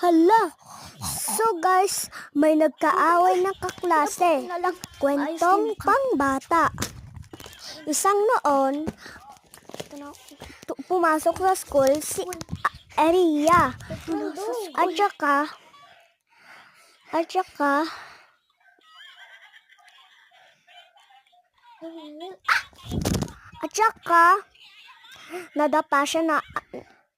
Hala! So guys, may nagkaaway ng kaklase. Kwentong pangbata. Isang noon, pumasok sa school si Aria. At saka, nadapa siya na.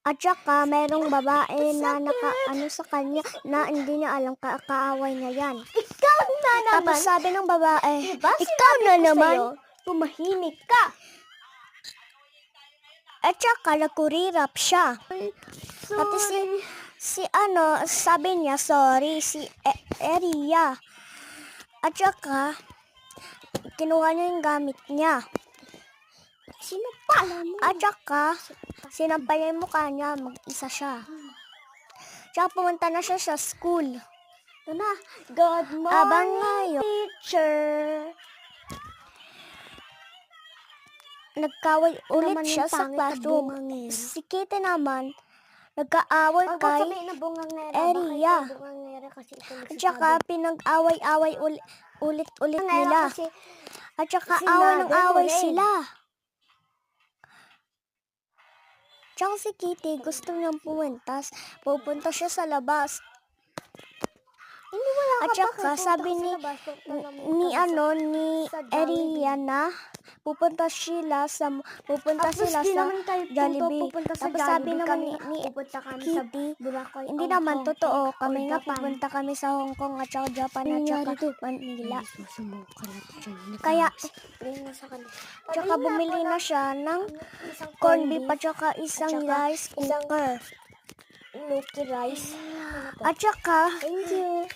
At saka, merong babae na nakaano sa kanya na hindi niya alam kaaway niya yan. Ikaw na naman! Tapos sabi ng babae, Diba, ikaw na naman! Tumahimik ka! At saka, nagkurirap siya. Pati sabi niya, sorry, si Eria. At saka, kinuha niya yung gamit niya. Sino pala mo? At saka, sinampay niya yung mukha niya, mag-isa siya. Tsaka pumunta na siya sa school. Ito na. Good morning, Abang ngayon, teacher. nagkaway ulit Naman siya yung sa pangit na classroom. bungangero. Si Kitty naman, nagkaaway Huwag kay sabihin na bungangera. Eria. Bakit bungangera kasi ito At saka, pinag-away-away ulit nila. Kasi At saka, si away ng mother mo away rin. sila. Tsaka si Kitty, gusto niyang pupunta siya sa labas. hindi wala At ka saka, sabi ni Eria na pupunta sila sa Jollibee. Tapos sabi naman ni pupunta kami Kitty, sa Boracay. hindi naman totoo. Kami nga pupunta kami sa Hong Kong at saka Japan at saka Manila. Kaya, tsaka bumili na siya ng corned beef at saka isang rice cooker. Lucky rice. At saka, Thank you.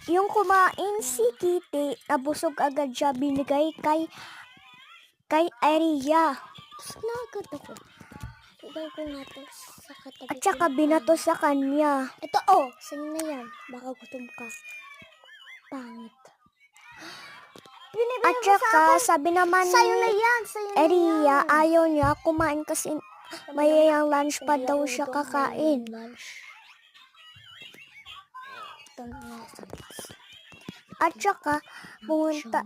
yung kumain si Kitty, nabusog agad siya, binigay kay Aria. Tapos na agad ako. Ibay ko na to sa katabi. At saka binato sa kanya. Ito sa'yo na yan. Baka gutom ka. Pangit. At saka sabi naman Sa'yo na ni yan. Sa'yo na Aria, yan. ayaw niya kumain kasi mayayang lunch pa daw siya kakain. At saka pumunta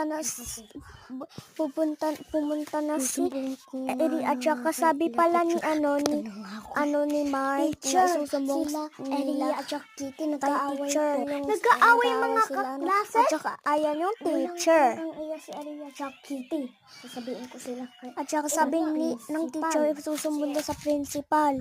na si Eria. At saka sabi pala ni Mark, susumbong Eria at saka Kitty nag-aaway nag-aaway po. Nag-aaway mga kaklase? At saka ayan yung teacher. Ang iya si Eria at saka Kitty. Sasabihin ko sila. At saka sabi ng teacher, susumbong daw sa principal.